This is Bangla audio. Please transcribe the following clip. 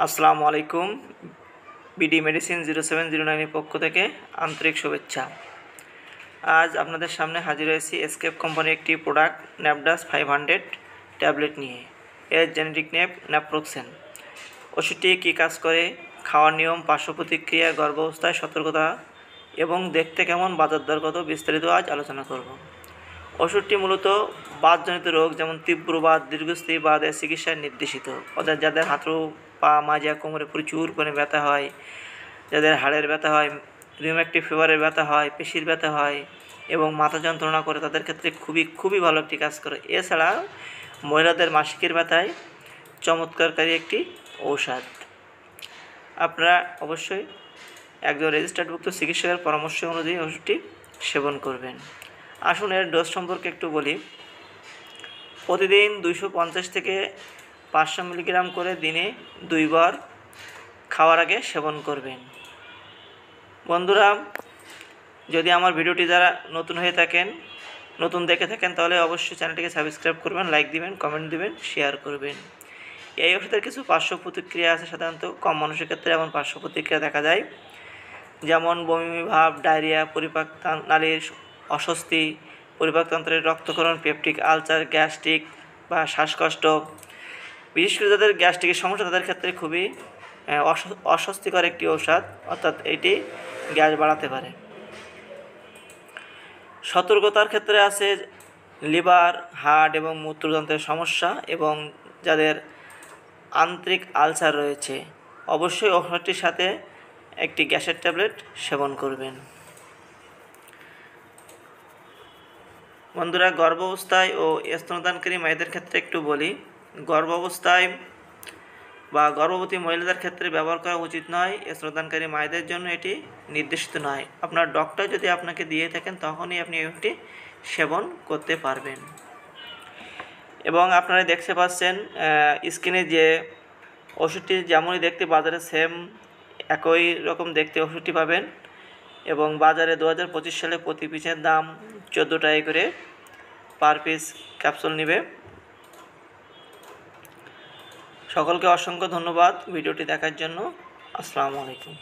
আসসালামু আলাইকুম। বিডি মেডিসিন 0709 পক্ষ থেকে আন্তরিক শুভেচ্ছা। আজ আপনাদের সামনে হাজির হয়েছি এসকেপ কোম্পানির একটি প্রোডাক্ট ন্যাপডাস 500 ট্যাবলেট নিয়ে। এর জেনেরিক নেম ন্যাপ্রোক্সেন। ওষুধটি কী কাজ করে, খাওয়ার নিয়ম, পার্শ্ব প্রতিক্রিয়া, গর্ভাবস্থায় সতর্কতা এবং দেখতে কেমন, বাজার দর কত, বিস্তারিত আজ আলোচনা করব। ওষুধটি মূলত বাতজনিত রোগ যেমন তীব্র বাত, দীর্ঘস্থায়ী বাতের চিকিৎসায় নির্দেশিত। যাদের হাঁটু, পা, মাজা, কোমরে প্রচুর করে ব্যথা হয়, যাদের হাড়ের ব্যথা হয়, রিউম্যাটিক ফিভারের ব্যথা হয়, পেশির ব্যথা হয় এবং মাথা যন্ত্রণা করে, তাদের ক্ষেত্রে খুবই ভালো একটি কাজ করে। এছাড়া মহিলাদের মাসিকের ব্যথায় চমৎকারী একটি ঔষধ। আপনারা অবশ্যই একজন রেজিস্টার্ডভুক্ত চিকিৎসকের পরামর্শ অনুযায়ী ওষুধটি সেবন করবেন। আসুন এর ডোজ সম্পর্কে একটু বলি। প্রতিদিন 250 থেকে 500 মিলিগ্রাম করে দিনে 2 বার খাওয়ার আগে সেবন করবেন। বন্ধুরা, যদি আমার ভিডিওটি যারা নতুন দেখে থাকেন তাহলে অবশ্যই চ্যানেলটিকে সাবস্ক্রাইব করবেন, লাইক দিবেন, কমেন্ট দিবেন, শেয়ার করবেন। এই ওষুধের কিছু পার্শ্ব প্রতিক্রিয়া আছে। সাধারণত কম মানুষের ক্ষেত্রে এমন পার্শ্ব প্রতিক্রিয়া দেখা যায়, যেমন বমি ভাব, ডায়রিয়া, পরিপাক নালীর অস্বস্তি, পরিপাকতন্ত্রের রক্তক্ষরণ, পেপটিক আলসার, গ্যাস্ট্রিক বা শ্বাসকষ্ট। বিশেষ করে যাদের গ্যাস্ট্রিকের সমস্যা তাদের ক্ষেত্রে খুবই অস্বস্তিকর একটি ঔষধ, অর্থাৎ এটি গ্যাস বাড়াতে পারে। সতর্কতার ক্ষেত্রে আছে লিভার, হার্ট এবং মূত্রতন্ত্রের সমস্যা এবং যাদের আন্ত্রিক আলসার রয়েছে, অবশ্যই ওষুধটির সাথে একটি গ্যাসের ট্যাবলেট সেবন করবেন। বন্ধুরা, গর্ভাবস্থায় ও স্তনদানকারী মায়েদের ক্ষেত্রে একটু বলি। গর্ভাবস্থায় বা গর্ভবতী মহিলাদের ক্ষেত্রে ব্যবহার করা উচিত নয়। স্তনদানকারী মায়েদের জন্য এটি নির্দেশিত নয়। আপনার ডক্টর যদি আপনাকে দিয়ে থাকেন তখনই আপনি এটি সেবন করতে পারবেন। এবং আপনারা দেখতে পাচ্ছেন স্ক্রিনে যে ওষুধটি যেমনই দেখতে বাজারে সেম একই রকম দেখতে ওষুধটি পাবেন এবং বাজারে 2025 সালে প্রতি পিসের দাম 14 টাকা করে পার পিস ক্যাপসুল নেবে। সকলকে অসংখ্য ধন্যবাদ ভিডিওটি দেখার জন্য। আসসালামু আলাইকুম।